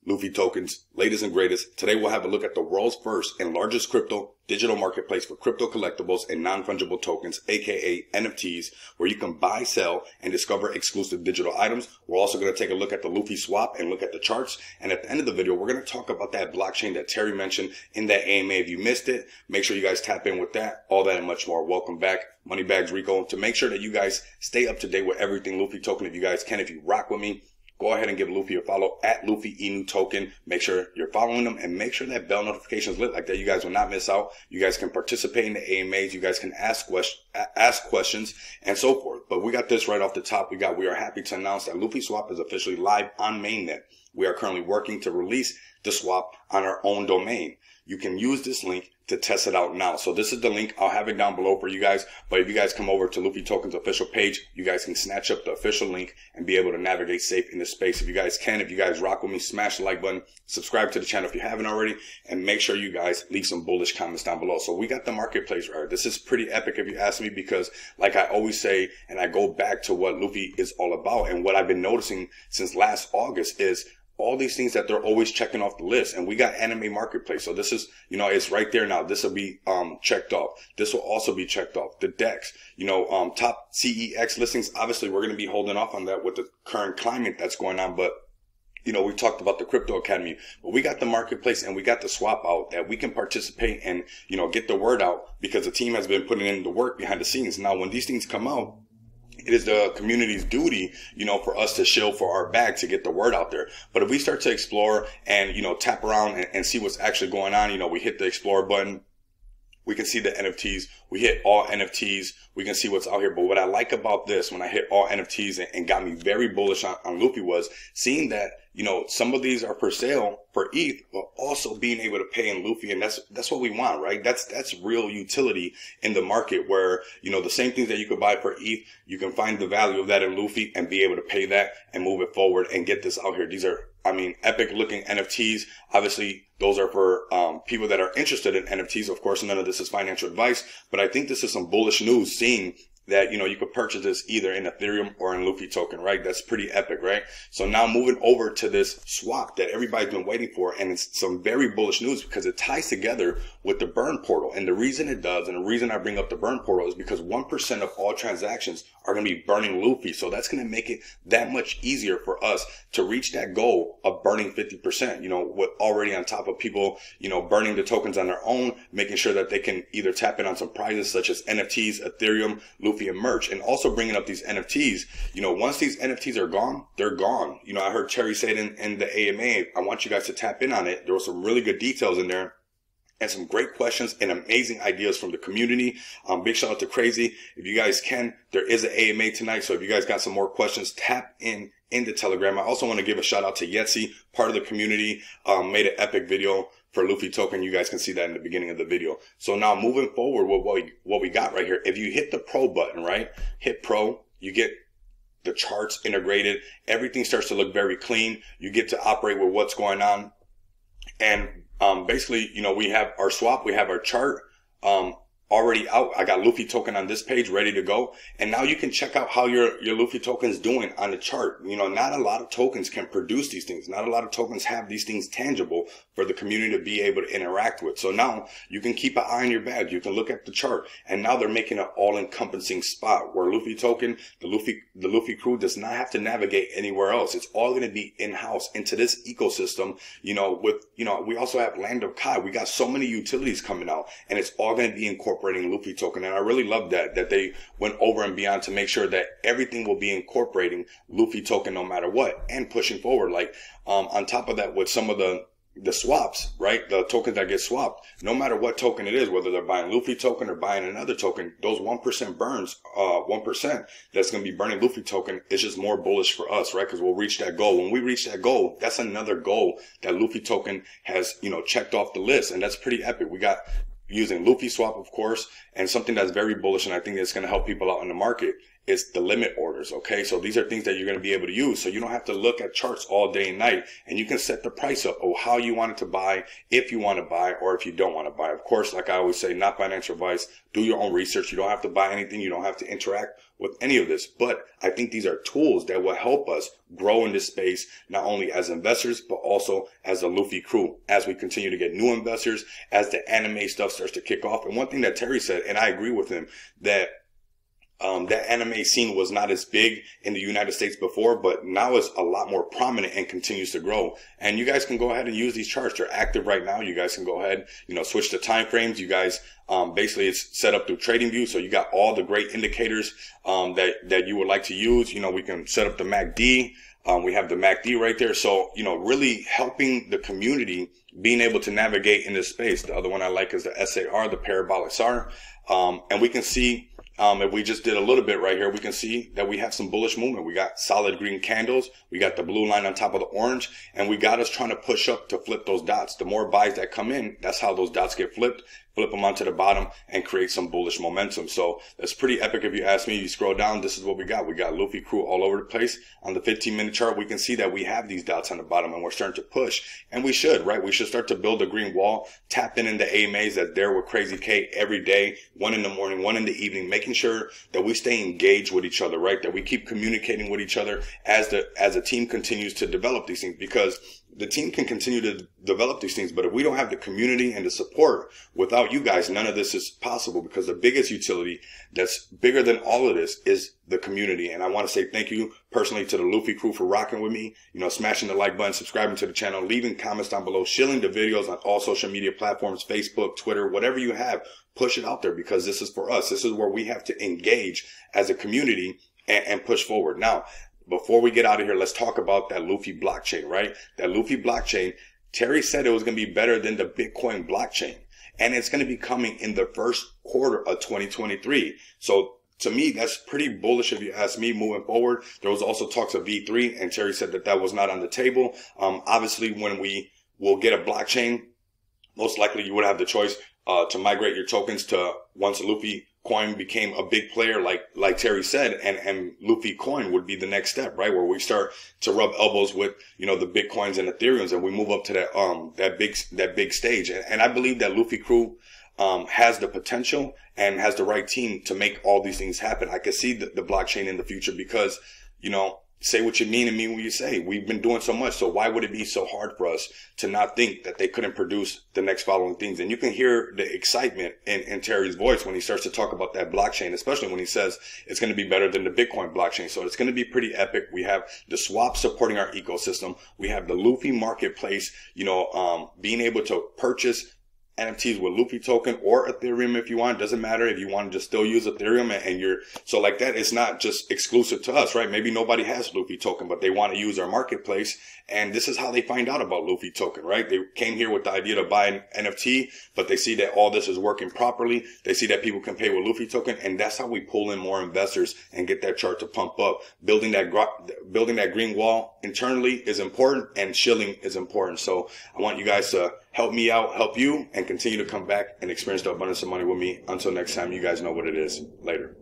Luffy Tokens, latest and greatest. Today we'll have a look at the world's first and largest crypto digital marketplace for crypto collectibles and non-fungible tokens, aka NFTs, where you can buy, sell, and discover exclusive digital items. We're also going to take a look at the Luffy swap and look at the charts. And at the end of the video, we're going to talk about that blockchain that Terry mentioned in that AMA. If you missed it, make sure you guys tap in with that, all that and much more. Welcome back. Moneybags Rico, to make sure that you guys stay up to date with everything Luffy Token. If you guys can, if you rock with me, go ahead and give Luffy a follow at Luffy Token. Make sure you're following them and make sure that bell notification is lit like that. You guys will not miss out. You guys can participate in the AMAs. You guys can ask questions and so forth. But we got this right off the top. We are happy to announce that Luffy Swap is officially live on mainnet. We are currently working to release the swap on our own domain. You can use this link to test it out now. So this is the link. I'll have it down below for you guys. But if you guys come over to Luffy Token's official page, you guys can snatch up the official link and be able to navigate safe in this space. If you guys can, if you guys rock with me, smash the like button, subscribe to the channel if you haven't already, and make sure you guys leave some bullish comments down below. So we got the marketplace right. This is pretty epic if you ask me, because like I always say, and I go back to what Luffy is all about, and what I've been noticing since last August is all these things that they're always checking off the list. And we got anime marketplace. So this is, it's right there now. This will be, checked off. This will also be checked off. The DEX, top CEX listings. Obviously, we're going to be holding off on that with the current climate that's going on. But, we talked about the Crypto Academy, but we got the marketplace and we got the swap out that we can participate and, get the word out, because the team has been putting in the work behind the scenes. Now, when these things come out, it is the community's duty, for us to shill for our bag to get the word out there. But if we start to explore and, tap around and see what's actually going on, we hit the explore button. We can see the NFTs. We hit all NFTs. We can see what's out here. But what I like about this, when I hit all NFTs and got me very bullish on Luffy, was seeing that, some of these are for sale for ETH, but also being able to pay in Luffy. And that's what we want, right? That's real utility in the market, where, the same things that you could buy for ETH, you can find the value of that in Luffy and be able to pay that and move it forward and get this out here. These are, epic looking NFTs. Obviously, those are for people that are interested in NFTs. Of course, none of this is financial advice, but I think this is some bullish news, seeing that, you could purchase this either in Ethereum or in Luffy Token, right? That's pretty epic, right? So now moving over to this swap that everybody's been waiting for, and it's some very bullish news because it ties together with the burn portal. And the reason it does, and the reason I bring up the burn portal, is because 1% of all transactions are going to be burning Luffy. So that's going to make it that much easier for us to reach that goal of burning 50%, with already on top of people, burning the tokens on their own, making sure that they can either tap in on some prizes such as NFTs, Ethereum, Luffy, and merch, and also bringing up these NFTs. Once these NFTs are gone, they're gone. I heard Terry say it in the AMA. I want you guys to tap in on it. There were some really good details in there, and some great questions and amazing ideas from the community. Big shout out to Crazy. If you guys can, there is an AMA tonight. So if you guys got some more questions, tap in the Telegram. I also want to give a shout out to Yetzi, part of the community, made an epic video for Luffy Token. You guys can see that in the beginning of the video. So now moving forward with what we got right here, if you hit the Pro button, right? Hit Pro, you get the charts integrated. Everything starts to look very clean. You get to operate with what's going on. And basically, we have our swap, we have our chart already out. I got Luffy Token on this page ready to go. And now you can check out how your Luffy Token is doing on the chart. Not a lot of tokens can produce these things. Not a lot of tokens have these things tangible for the community to be able to interact with. So now you can keep an eye on your bag. You can look at the chart, and now they're making an all-encompassing spot where Luffy Token, the Luffy crew, does not have to navigate anywhere else. It's all going to be in-house into this ecosystem. We also have Land of Kai. We got so many utilities coming out, and it's all going to be incorporating Luffy Token. And I really love that they went over and beyond to make sure that everything will be incorporating Luffy Token no matter what, and pushing forward. Like, on top of that, with some of the swaps, right? The tokens that get swapped, no matter what token it is, whether they're buying Luffy Token or buying another token, those 1% burns, 1% that's going to be burning Luffy Token is just more bullish for us, right? Because we'll reach that goal. When we reach that goal, that's another goal that Luffy Token has, checked off the list. And that's pretty epic. We got using Luffy Swap, of course, and something that's very bullish, and I think it's going to help people out in the market, is the limit orders. Okay. So these are things that you're going to be able to use. So you don't have to look at charts all day and night, and you can set the price up of how you want it to buy, if you want to buy or if you don't want to buy. Of course, like I always say, not financial advice. Do your own research. You don't have to buy anything. You don't have to interact with any of this. But I think these are tools that will help us grow in this space, not only as investors, but also as the Luffy crew, as we continue to get new investors, as the anime stuff starts to kick off. And one thing that Terry said, and I agree with him, that that anime scene was not as big in the United States before, but now is a lot more prominent and continues to grow. And you guys can go ahead and use these charts. They're active right now. You guys can go ahead, switch the time frames. You guys, basically it's set up through TradingView. So you got all the great indicators, that you would like to use. We can set up the MACD. We have the MACD right there. So, really helping the community being able to navigate in this space. The other one I like is the SAR, the parabolic SAR. And we can see, if we just did a little bit right here, we can see that we have some bullish movement. We got solid green candles. We got the blue line on top of the orange, and we got us trying to push up to flip those dots. The more buys that come in, that's how those dots get flipped. Flip them onto the bottom and create some bullish momentum. So that's pretty epic if you ask me. You scroll down, this is what we got. We got Luffy crew all over the place. On the 15-minute chart, we can see that we have these dots on the bottom and we're starting to push. And we should, right? We should start to build a green wall, tap in the AMAs that's there with Crazy K every day, 1 in the morning, 1 in the evening, making sure that we stay engaged with each other, right? That we keep communicating with each other as a team continues to develop these things, because the team can continue to develop these things, but if we don't have the community and the support, without you guys, none of this is possible, because the biggest utility that's bigger than all of this is the community. And I want to say thank you personally to the Luffy crew for rocking with me, smashing the like button, subscribing to the channel, leaving comments down below, sharing the videos on all social media platforms, Facebook, Twitter, whatever you have, push it out there, because this is for us. This is where we have to engage as a community and push forward. Now, before we get out of here, let's talk about that Luffy blockchain, right? That Luffy blockchain, Terry said it was going to be better than the Bitcoin blockchain. And it's going to be coming in the first quarter of 2023. So to me, that's pretty bullish if you ask me moving forward. There was also talks of V3, and Terry said that was not on the table. Obviously, when we will get a blockchain, most likely you would have the choice to migrate your tokens to, once Luffy coin became a big player, like Terry said, and Luffy coin would be the next step, right? Where we start to rub elbows with, the Bitcoins and Ethereums, and we move up to that big stage. And I believe that Luffy crew, has the potential and has the right team to make all these things happen. I could see the blockchain in the future, because, say what you mean and mean what you say. We've been doing so much. So why would it be so hard for us to not think that they couldn't produce the next following things? And you can hear the excitement in Terry's voice when he starts to talk about that blockchain, especially when he says it's going to be better than the Bitcoin blockchain. So it's going to be pretty epic. We have the swap supporting our ecosystem. We have the Luffy marketplace, being able to purchase NFTs with Luffy token or Ethereum if you want. It doesn't matter if you want to just still use Ethereum and so like that, it's not just exclusive to us, right? Maybe nobody has Luffy token, but they want to use our marketplace. And this is how they find out about Luffy token, right? They came here with the idea to buy an NFT, but they see that all this is working properly. They see that people can pay with Luffy token. And that's how we pull in more investors and get that chart to pump up. Building that green wall internally is important, and shilling is important. So I want you guys to help me out, help you, and continue to come back and experience the abundance of money with me. Until next time, you guys know what it is. Later.